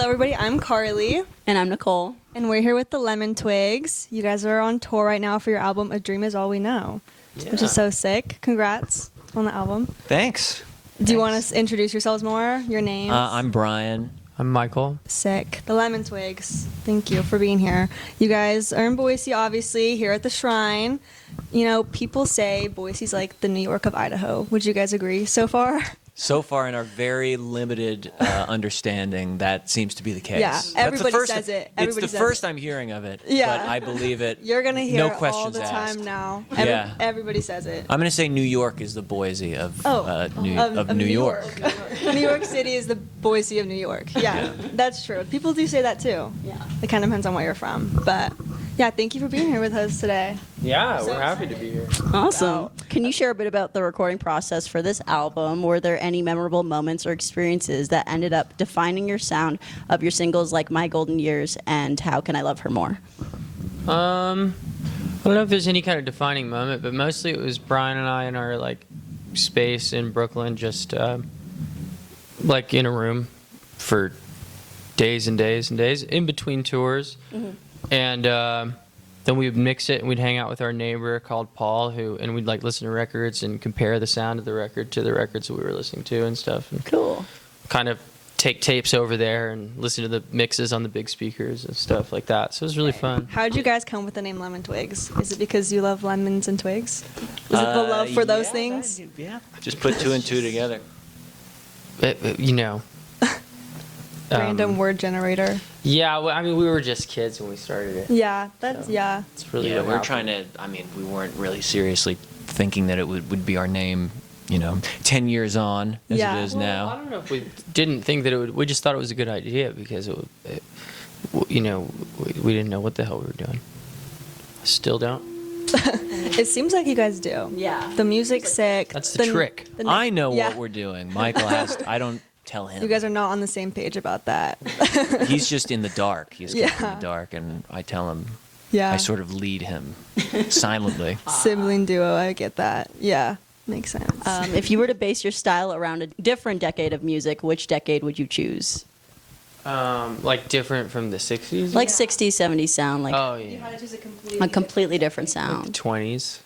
everybody. I'm Karley. And I'm Nicole. And we're here with the Lemon Twigs. You guys are on tour right now for your album, A Dream Is All We Know, which is so sick. Congrats on the album. Thanks. Do you want to introduce yourselves more? Your names? I'm Brian. I'm Michael. Sick. The Lemon Twigs. Thank you for being here. You guys are in Boise, obviously, here at the Shrine. You know, people say Boise's like the New York of Idaho. Would you guys agree so far? So far, in our very limited understanding, that seems to be the case. Yeah, everybody That's the first, says it. It's Everybody the says first it. I'm hearing of it, Yeah. but I believe it. You're going to hear no it all questions the time asked. now. Yeah. Everybody says it. I'm going to say New York is the Boise of New York. New York City is the Boise of New York. Yeah, that's true. People do say that too. Yeah. It kind of depends on where you're from. But yeah, thank you for being here with us today. Yeah, So we're happy to be here. Awesome. Can you share a bit about the recording process for this album? Were there any memorable moments or experiences that ended up defining your sound of your singles like My Golden Years and How Can I Love Her More? I don't know if there's any kind of defining moment, but mostly it was Brian and I in our like space in Brooklyn, just like in a room for days and days and days in between tours, and then we would mix it and we'd hang out with our neighbor called Paul, and we'd like listen to records and compare the sound of the record to the records that we were listening to and stuff. And Cool. kind of take tapes over there and listen to the mixes on the big speakers and stuff like that. So it was really fun. How did you guys come with the name Lemon Twigs? Is it because you love lemons and twigs? Is it the love for those things? Yeah. Just put two and two together. You know. Random word generator. Yeah, well, I mean, we were just kids when we started it. Yeah, that's, So- yeah. It's really Yeah, what we were happened. trying to. I mean, we weren't really seriously thinking that it would be our name. 10 years on as Yeah. it is Well, now. I don't know if we didn't think that it would. We just thought it was a good idea because we didn't know what the hell we were doing. Still don't. It seems like you guys do. Yeah. The music's sick. That's the trick. I know Yeah. what we're doing. Michael has. I don't tell him. You guys are not on the same page about that. He's just in the dark. He's kept in Yeah. the dark, and I tell him. Yeah. I sort of lead him silently. Sibling duo, I get that. Yeah, makes sense. If you were to base your style around a different decade of music, which decade would you choose? Like different from the 60s? Like 60s, 70s sound, like Oh, yeah. a completely different sound. 20s.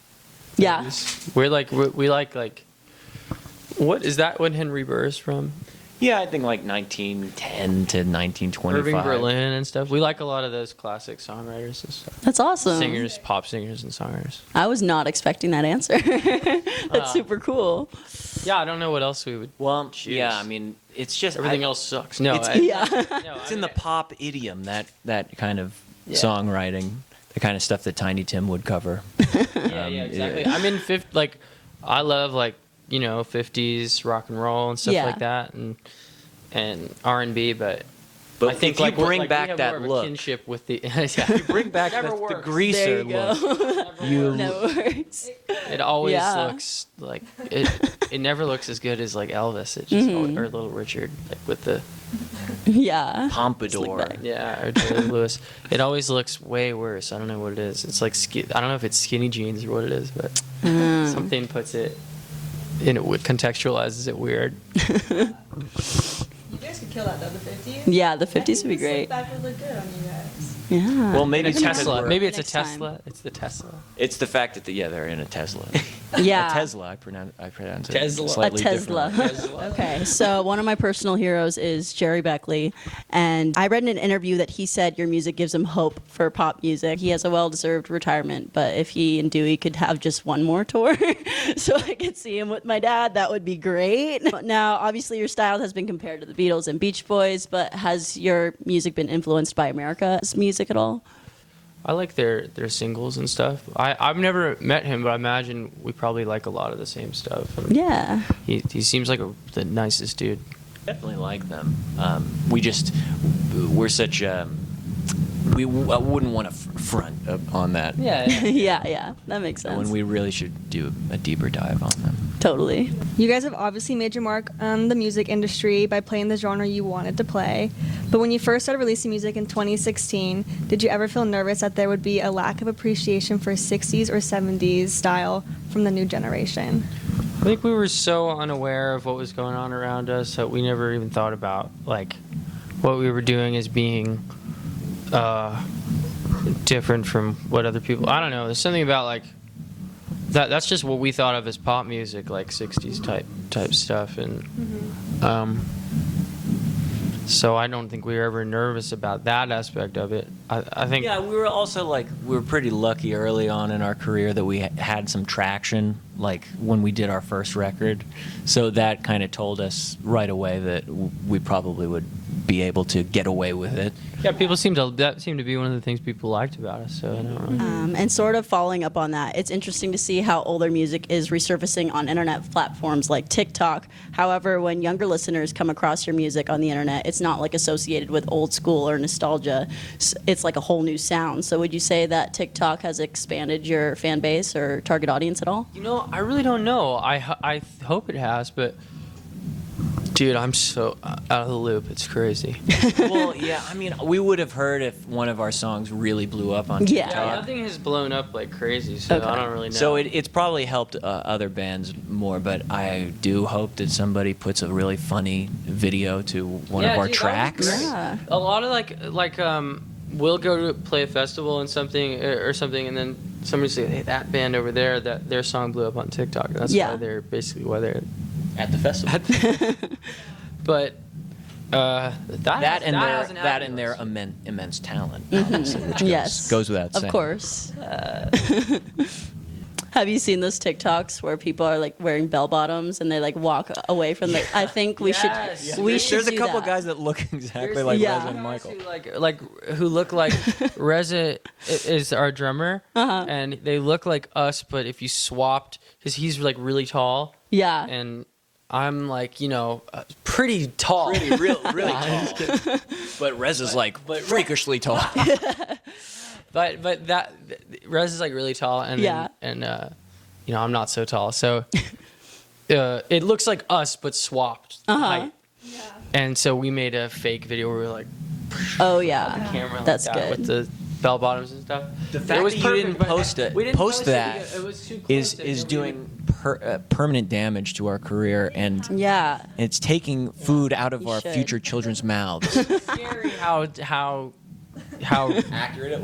Yeah. We like, what is that when Henry Burr's from? Yeah, I think like 1910 to 1925. Irving Berlin and stuff. We like a lot of those classic songwriters and stuff. That's awesome. Singers, pop singers and songwriters. I was not expecting that answer. That's super cool. Yeah, I don't know what else we would Well, choose. yeah, I mean, it's just Everything else sucks. No, it's- Yeah. It's in the pop idiom, that kind of songwriting, the kind of stuff that Tiny Tim would cover. Yeah, exactly. I'm in I love 50s rock and roll and stuff Yeah. like that, and R&B, but I think if you bring we back have that more of a look, kinship with the bring back Never the works. greaser There you go. look. You Never works. It always Yeah. looks like it never looks as good as like Elvis. It just or Little Richard, like with the Yeah. pompadour. or Jerry Lewis. It always looks way worse. I don't know what it is. It's like I don't know if it's skinny jeans or what it is, but something puts it in it contextualizes it weird. You guys could kill that though, the 50s. Yeah, the 50s would be great. That would look good on you guys. Yeah. Well, maybe A it's because Tesla. we're- Maybe it's a Next time. Tesla. It's the Tesla. It's the fact that they're in a Tesla. Yeah. A Tesla. I pronounce it Tesla. slightly A Tesla. differently. Okay, so one of my personal heroes is Jerry Beckley, and I read in an interview that he said your music gives him hope for pop music. He has a well-deserved retirement, but if he and Dewey could have just one more tour so I could see him with my dad, that would be great. Now, obviously your style has been compared to the Beatles and Beach Boys, but has your music been influenced by America's music at all? I like their singles and stuff. I've never met him, but I imagine we probably like a lot of the same stuff. And Yeah. he seems like the nicest dude. Definitely like them. We're such. I wouldn't want to front on that. Yeah, that makes sense. When we really should do a deeper dive on them. Totally. You guys have obviously made your mark on the music industry by playing the genre you wanted to play. But when you first started releasing music in 2016, did you ever feel nervous that there would be a lack of appreciation for 60s or 70s style from the new generation? I think we were so unaware of what was going on around us that we never even thought about what we were doing as being different from what other people. I don't know. There's something about like that. That's just what we thought of as pop music, like '60s type stuff, and so I don't think we were ever nervous about that aspect of it. I think. Yeah, we were also like we were pretty lucky early on in our career that we had some traction, like when we did our first record. So that kind of told us right away that we probably would be able to get away with it. Yeah, that seemed to be one of the things people liked about us. So I don't really. And sort of following up on that, it's interesting to see how older music is resurfacing on internet platforms like TikTok. However, when younger listeners come across your music on the internet, it's not like associated with old school or nostalgia. It's like a whole new sound. So would you say that TikTok has expanded your fan base or target audience at all? You know, I really don't know. I hope it has, but dude, I'm so out of the loop. It's crazy. Well, yeah, I mean, we would have heard if one of our songs really blew up on Yeah. TikTok. Yeah, nothing has blown up like crazy, so Okay. I don't really know. So it's probably helped other bands more, but I do hope that somebody puts a really funny video to one of our dude, that would be tracks. great. Yeah. A lot of we'll go to play a festival and something, and then somebody say, "Hey, that band over there, that their song blew up on TikTok." And that's Yeah. why they're At the festival. But that and their immense talent, obviously, which Yes. goes without saying. Of course. Have you seen those TikToks where people are like wearing bell bottoms and they like walk away from the? I think we should. Yes. We should. There's a do couple that. guys that look exactly There's like Yeah. Reza and Michael. Who look like Reza is our drummer, and they look like us, but if you swapped, because he's like really tall, Yeah. and I'm like pretty tall. Really tall. But Reza's like freakishly tall. But that Rez is like really tall, and Yeah. I'm not so tall, so it looks like us but swapped height. Yeah. And so we made a fake video where we were like Oh yeah. camera like That's that good. with the bell bottoms and stuff. The fact that you didn't post it, we didn't post that because it was too close is to- doing permanent damage to our career, and Yeah. it's taking food out of You our should. future children's mouths. Scary how accurate it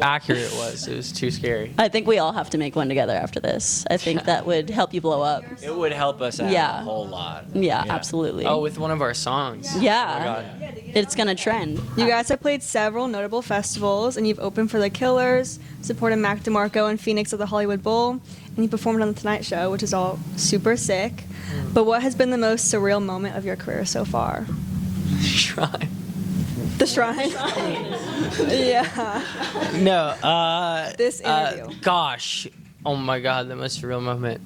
was. It was too scary. I think we all have to make one together after this. I think that would help you blow up. It would help us out Yeah. a whole lot. Yeah, absolutely. Oh, with one of our songs. yeah. Oh my God. It's gonna trend. You guys have played several notable festivals, and you've opened for The Killers, supported Mac DeMarco and Phoenix at the Hollywood Bowl, and you performed on The Tonight Show, which is all super sick. But what has been the most surreal moment of your career so far? Shrine. The Shrine? Yeah. No. This interview. Gosh. Oh my God, the most surreal moment.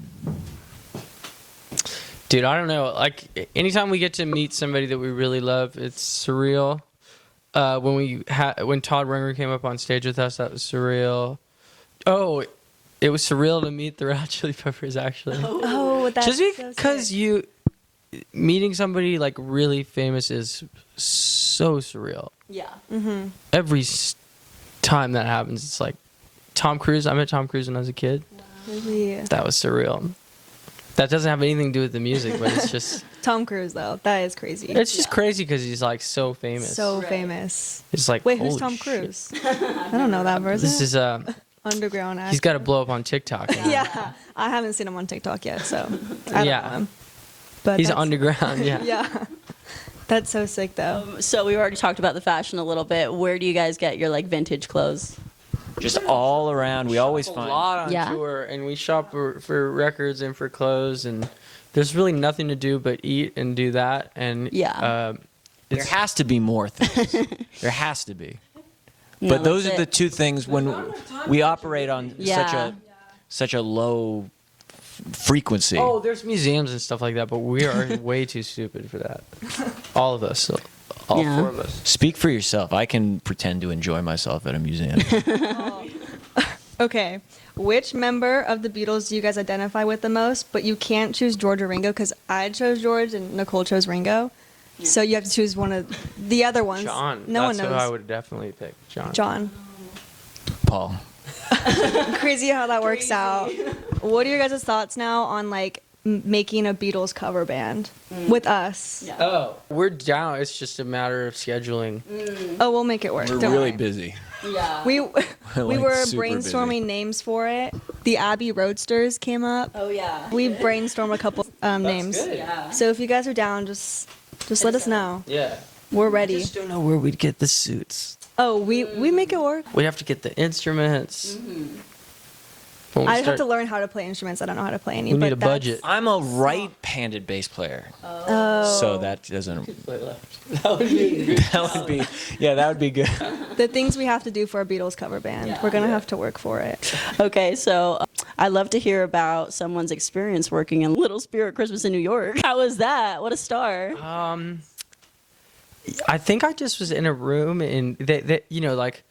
Dude, I don't know. Like, anytime we get to meet somebody that we really love, it's surreal. When Todd Rundgren came up on stage with us, that was surreal. Oh, it was surreal to meet the Red Hot Chili Peppers, actually. Oh, that's Just so because sick. meeting somebody like really famous is so surreal. Yeah. Every time that happens, it's like Tom Cruise. I met Tom Cruise when I was a kid. Really? That was surreal. That doesn't have anything to do with the music, but it's just Tom Cruise, though. That is crazy. it's just crazy because he's like so famous. So famous. It's like, Wait, who's holy Tom shit. Cruise? I don't know that version. This is Underground actor. he's got to blow up on TikTok. Yeah, I haven't seen him on TikTok yet, so I don't Yeah. know him. But He's that's- underground. Yeah. Yeah, that's so sick though. So we already talked about the fashion a little bit. Where do you guys get your like vintage clothes? Just all around. We always A find. lot on Yeah. tour, and we shop for records and for clothes, and there's really nothing to do but eat and do that. And Yeah. There has to be more things. There has to be. No, But those that's are the it. two things when we operate on Yeah. such a low frequency. Oh, there's museums and stuff like that, but we are way too stupid for that. All of us, all Yeah. 4 of us. Speak for yourself. I can pretend to enjoy myself at a museum. Okay, which member of the Beatles do you guys identify with the most? But you can't choose George or Ringo because I chose George and Nicole chose Ringo. So you have to choose one of the other ones. John. No That's one who I knows. would definitely pick. John. John. Paul. Crazy how that works out. What are your guys' thoughts now on like making a Beatles cover band with us. Yeah. Oh, we're down. It's just a matter of scheduling. Oh, we'll make it work. We're Don't really worry. busy. Yeah. We Like, were super brainstorming busy. names for it. The Abbey Roadsters came up. Oh yeah. We brainstormed a couple names. good. Yeah. So if you guys are down, just let us know. Yeah. We're I ready. just don't know where we'd get the suits. Oh, we make it work. We have to get the instruments. When we I have start- to learn how to play instruments. I don't know how to play any. We but need a that's- budget. I'm a right-handed bass player, Oh. so that doesn't. That would be That would be, yeah, that would be good. The things we have to do for a Beatles cover band. Yeah. We're gonna have to work for it. Okay, so I'd love to hear about someone's experience working in Little Spirit Christmas in New York. How was that? What a star. I think I just was in a room and they you know, like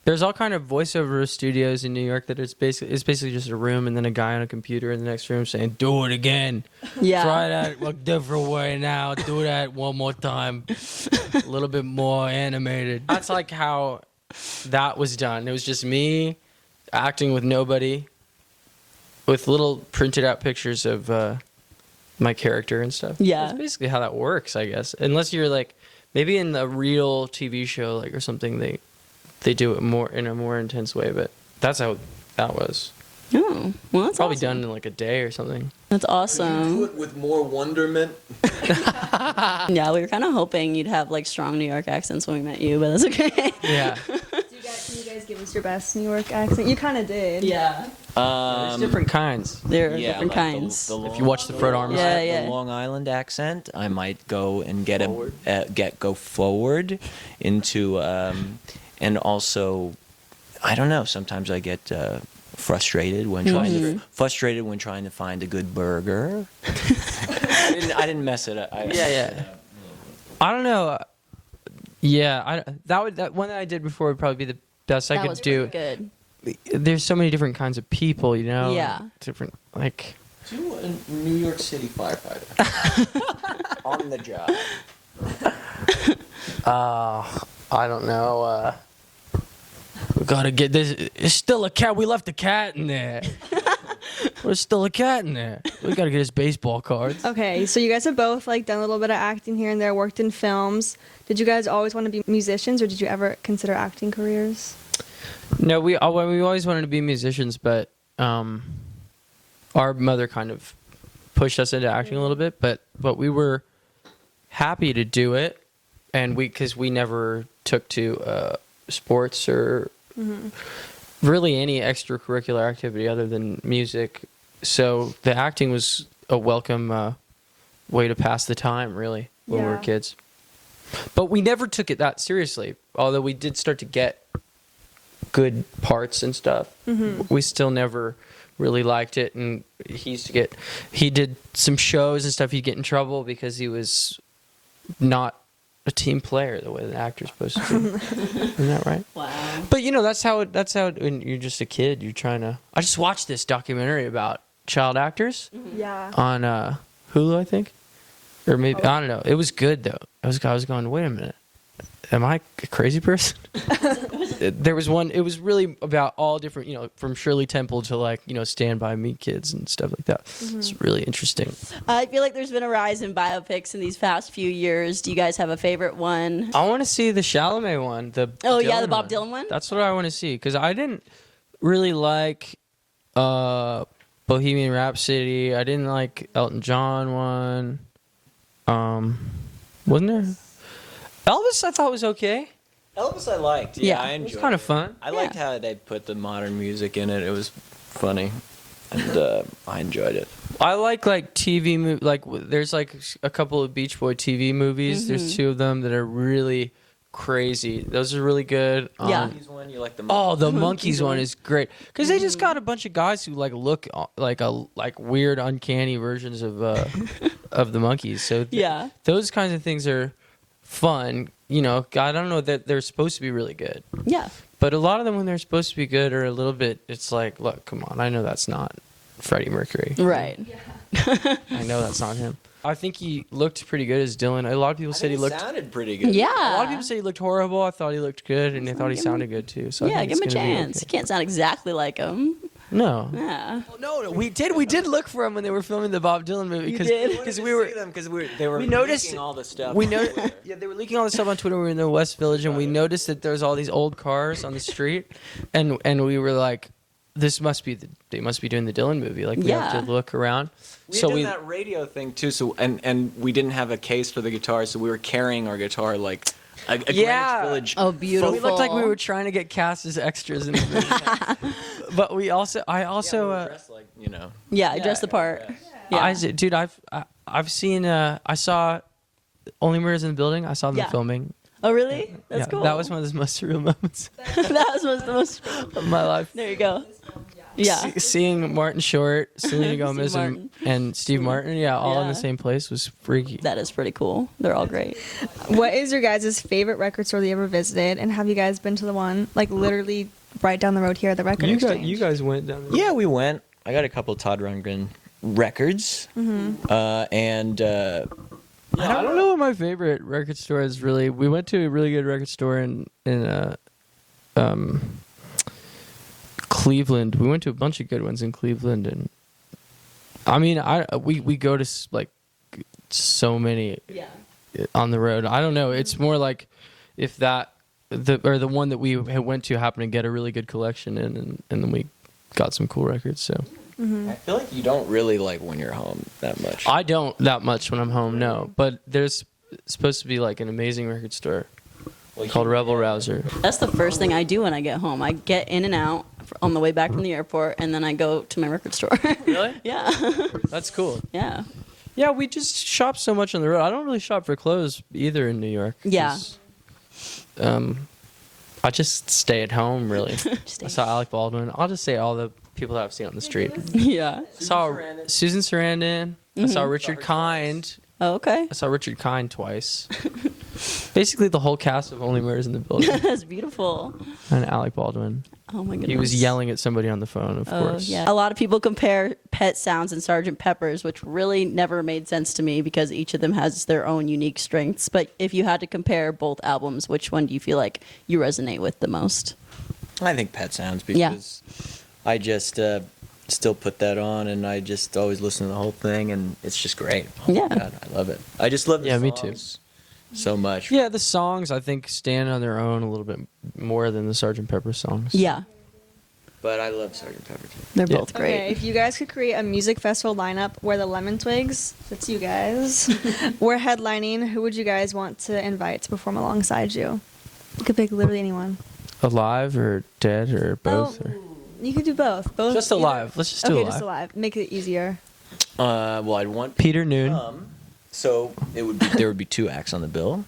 there's all kind of voiceover studios in New York that it's basically just a room and then a guy on a computer in the next room saying, "Do it again. Yeah. Try that a different way now. Do that one more time. A little bit more animated." That's like how that was done. It was just me acting with nobody, with little printed out pictures of my character and stuff. Yeah. That's basically how that works, I guess. Unless you're like maybe in a real TV show like or something they do it more in a more intense way, but that's how that was. Oh, well, that's Probably awesome. done in like a day or something. That's awesome. it with more wonderment. Yeah, we were kind of hoping you'd have like strong New York accents when we met you, but that's okay. Yeah. Can you guys give us your best New York accent? You kind of did. Yeah. There's different kinds. There are Yeah, different like kinds. the If you watch the Fred Armisen. Yeah, yeah. the Long Island accent, I might go and get Forward. go forward into, and also, I don't know. Sometimes I get frustrated when trying to find a good burger. I didn't mess it up. Yeah. I don't know. Yeah, that one that I did before would probably be the best I That could was do. pretty good. There's so many different kinds of people, you know. Yeah. Different like. To a New York City firefighter on the job. I don't know. We gotta get this. It's still a cat. We left a cat in there. There's still a cat in there. We gotta get his baseball cards. Okay, so you guys have both like done a little bit of acting here and there, worked in films. Did you guys always want to be musicians, or did you ever consider acting careers? No, we always wanted to be musicians, but our mother kind of pushed us into acting a little bit. But we were happy to do it, and because we never took to sports or really any extracurricular activity other than music. So the acting was a welcome way to pass the time, really, when we were Yeah. kids. But we never took it that seriously, although we did start to get good parts and stuff. We still never really liked it, and he did some shows and stuff. He'd get in trouble because he was not a team player the way an actor's supposed to be. Isn't that right? Wow. But you know, that's how when you're just a kid, you're trying to. I just watched this documentary about child actors Yeah. on Hulu, I think, or maybe I don't know. It was good though. I was going, wait a minute, am I a crazy person? There was one. It was really about all different, from Shirley Temple to like, Stand By Me kids and stuff like that. It's really interesting. I feel like there's been a rise in biopics in these past few years. Do you guys have a favorite one? I want to see the Chalamet one. The Bob Dylan one? That's what I want to see because I didn't really like Bohemian Rhapsody. I didn't like Elton John one. Wasn't there? Elvis, I thought was okay. Elvis, I liked. Yeah, I it It was enjoyed. kind of fun. I liked how they put the modern music in it. It was funny, and I enjoyed it. I like TV there's like a couple of Beach Boy TV movies. There's two of them that are really crazy. Those are really good. Yeah. Monkeys one, you like the Oh, the Monkeys one is great because they just got a bunch of guys who look like weird, uncanny versions of of the Monkeys. So Yeah. those kinds of things are fun. I don't know that they're supposed to be really good, Yeah. but a lot of them when they're supposed to be good are a little bit. It's like, look, come on, I know that's not Freddie Mercury. Right. I know that's not him. I think he looked pretty good as Dylan. A lot of people said he looked. sounded pretty good. Yeah. A lot of people said he looked horrible. I thought he looked good, and they thought he sounded good too. So I Yeah, think give him a it's gonna be chance. okay. He can't sound exactly like him. No. Yeah. No, we did look for them when they were filming the Bob Dylan movie. Because we were they were we noticed leaking all the stuff. We know, yeah, they were leaking all this stuff on Twitter. We were in the West Village, and we noticed that there was all these old cars on the street, and we were like, "This must be they must be doing the Dylan movie." Like we have Yeah. to look around. We did that radio thing too. So and we didn't have a case for the guitar, so we were carrying our guitar like a Yeah. Greenwich Village. Oh, beautiful. We looked like we were trying to get cast as extras in the movie. But I also We were dressed like, you know. Yeah, I dressed the part. Yeah. dude, I've seen I saw Only Murders in the Building. I saw them Yeah. filming. Oh, really? That's Yeah, cool. That was one of the most surreal moments that was the most. of my life. There you go. Yeah. Seeing Martin Short, Selena Gomez, Martin. and Steve Martin, all in the Yeah. same place was freaky. That is pretty cool. They're all great. What is your guys' favorite record store that you ever visited? And have you guys been to the one, like, literally right down the road here at the record exchange? You guys went down there. Yeah, we went. I got a couple of Todd Rundgren records, and I don't know what my favorite record store is really. We went to a really good record store in Cleveland. We went to a bunch of good ones in Cleveland, and I mean, we go to like so many Yeah. on the road. I don't know. It's more like if the one that we went to happened to get a really good collection in, and then we got some cool records. So I feel like you don't really like when you're home that much. I don't that much when I'm home. No, but there's supposed to be like an amazing record store called Rebel Rouser. That's the first thing I do when I get home. I get in and out on the way back from the airport, and then I go to my record store. Really? Yeah. That's cool. Yeah. Yeah, we just shop so much on the road. I don't really shop for clothes either in New York. Yeah. 'Cause, I just stay at home, really. I saw Alec Baldwin. I'll just say all the people that I've seen on the street. Yeah. I saw Susan Sarandon. I saw Richard Kind. Oh, okay. I saw Richard Kind twice. Basically, the whole cast of Only Murders in the Building. That's beautiful. And Alec Baldwin. Oh my goodness. He was yelling at somebody on the phone, of course. Yeah. A lot of people compare Pet Sounds and Sgt. Pepper's, which really never made sense to me because each of them has their own unique strengths. But if you had to compare both albums, which one do you feel like you resonate with the most? I think Pet Sounds Yeah. because I just still put that on, and I just always listen to the whole thing, and it's just great. Oh my Yeah. God, I love it. I just love the Yeah, me songs so much. Yeah, the songs, I think, stand on their own a little bit more than the Sgt. Pepper songs. Yeah. But I love Sgt. Pepper too. They're Yeah. both great. Okay, if you guys could create a music festival lineup where the Lemon Twigs, that's you guys, were headlining, who would you guys want to invite to perform alongside you? You could pick literally anyone. Alive or dead or both? Or? You could do both. Both. Just alive. Let's just do okay, alive. just alive. Make it easier. Well, I'd want Peter Noon. so there would be two acts on the bill.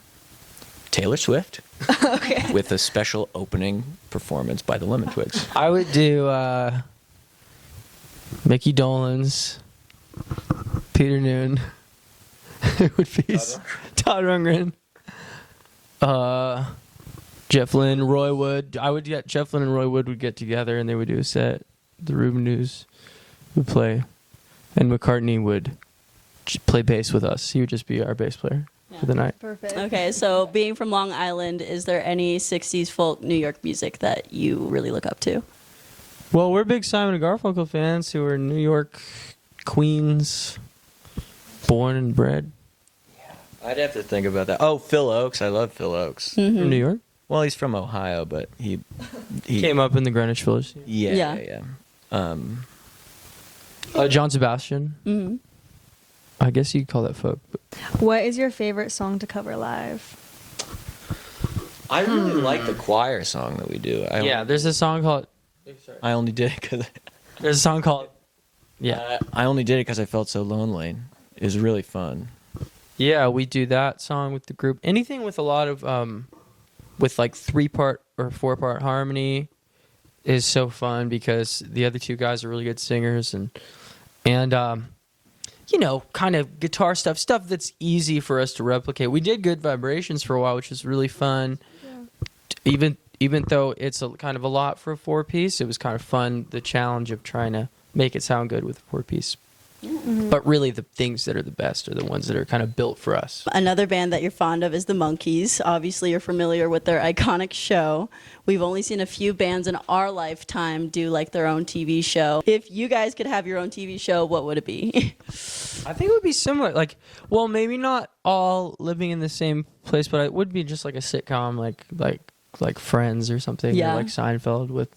Taylor Swift Okay. with a special opening performance by the Lemon Twigs. I would do Mickey Dolenz, Peter Noon. It would be Todd Rundgren, Jeff Lynne, Roy Wood. I would get Jeff Lynne and Roy Wood would get together and they would do a set. The Reuben News would play, and McCartney would play bass with us. He would just be our bass player for the night. Perfect. Okay, so being from Long Island, is there any 60s folk New York music that you really look up to? Well, we're big Simon and Garfunkel fans who are New York Queens, born and bred. I'd have to think about that. Oh, Phil Oakes. I love Phil Oakes. Mm-hmm. From New York. Well, he's from Ohio, but he Came up in the Greenwich Village. Yeah. John Sebastian. Hmm. I guess you could call that folk. But What is your favorite song to cover live? I really like the choir song that we do. there's a song called. I only did it because There's a song called. Yeah, I only did it because I felt so lonely. It was really fun. yeah, we do that song with the group. Anything with a lot of with like 3-part or 4-part harmony is so fun because the other two guys are really good singers and you know, kind of guitar stuff that's easy for us to replicate. We did Good Vibrations for a while, which was really fun. Yeah. Even though it's kind of a lot for a 4-piece, it was kind of fun, the challenge of trying to make it sound good with a 4-piece. But really, the things that are the best are the ones that are kind of built for us. Another band that you're fond of is the Monkees. Obviously, you're familiar with their iconic show. We've only seen a few bands in our lifetime do like their own TV show. If you guys could have your own TV show, what would it be? I think it would be similar. Like, well, maybe not all living in the same place, but it would be just like a sitcom, like Friends or something, Yeah. or like Seinfeld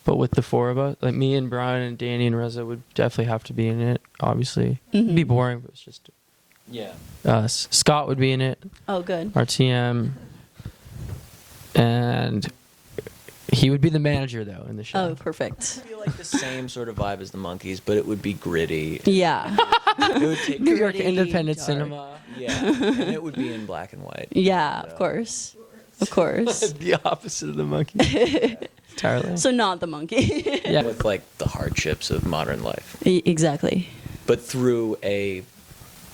but with the four of us, like me and Brian and Danny and Reza would definitely have to be in it. Obviously, it'd be boring, but it's just Yeah. us. Scott would be in it, Oh, good. our TM, and he would be the manager though in the show. Oh, perfect. I feel like the same sort of vibe as the Monkees, but it would be gritty. Yeah. It would take New York Gritty, independent dark. cinema. yeah, and it would be in black and white. Yeah, of course. Of course. The opposite of the monkey. Entirely. So not the monkey. Yeah. With like the hardships of modern life, Exactly. but through a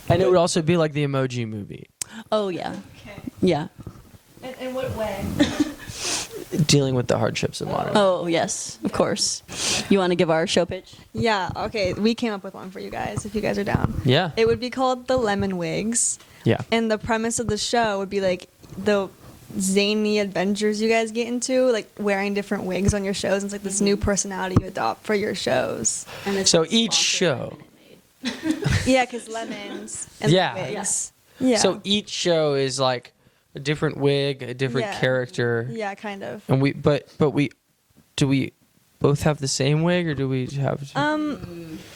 And it would also be like the Emoji Movie, Oh, yeah. Okay. Yeah. In what way? dealing with the hardships of modern. Oh, yes, of course. You want to give our show pitch? Yeah, okay. We came up with one for you guys, if you guys are down. Yeah. It would be called the Lemon Wigs. Yeah. And the premise of the show would be like the zany adventures you guys get into, like wearing different wigs on your shows. And it's like this new personality you adopt for your shows. And it's So sponsored each by show. Minute Maid. Yeah, because lemons and Yeah. wigs. Yeah. So each show is like a different wig, a different Yeah. character. Yeah, kind of. And we do we both have the same wig or do we have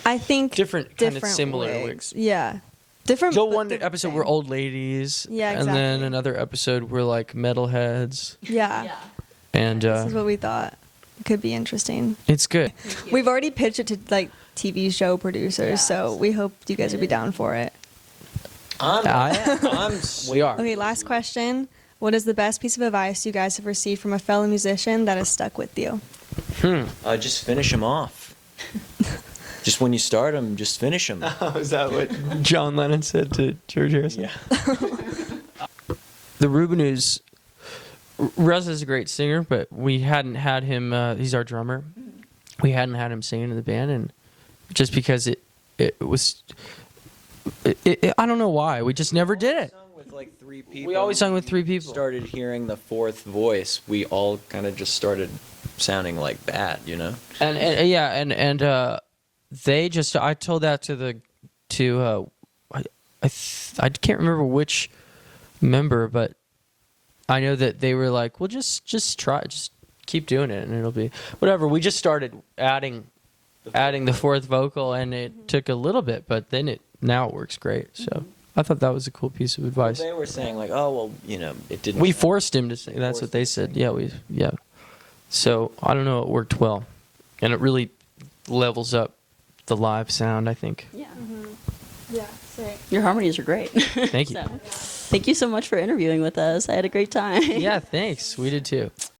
I think different kind of similar wigs? Yeah. Different. So but one they're the episode same. we're old ladies. Yeah, And then exactly. another episode we're like metalheads. Yeah. Yeah. And This is what we thought could be interesting. it's good. We've already pitched it to like TV show producers, Yeah, so we hope you guys would be down for it. We are. Okay, last question. What is the best piece of advice you guys have received from a fellow musician that has stuck with you? just finish them off. Just when you start them, just finish them. Oh, is that what John Lennon said to George Harrison? Yeah. The Rubinoos, Reza's a great singer, but we hadn't had him, he's our drummer. We hadn't had him singing in the band, and just because it was, I don't know why, we just never did it. Sung with like 3 people. We always sung with 3 people. Started hearing the 4th voice. We all kind of just started sounding like that, you know? And yeah, and they just, I told that I can't remember which member, but I know that they were like, well, just try, just keep doing it, and it'll be whatever. We just started adding the 4th vocal, and it took a little bit, but then now it works great. So I thought that was a cool piece of advice. They were saying like, oh, well, you know, it didn't. We forced him to sing. That's what they said. Yeah, yeah. So I don't know, it worked well, and it really levels up the live sound, I think. Yeah. Yeah, sick. Your harmonies are great. Thank you. So, thank you so much for interviewing with us. I had a great time. Yeah, thanks. We did too.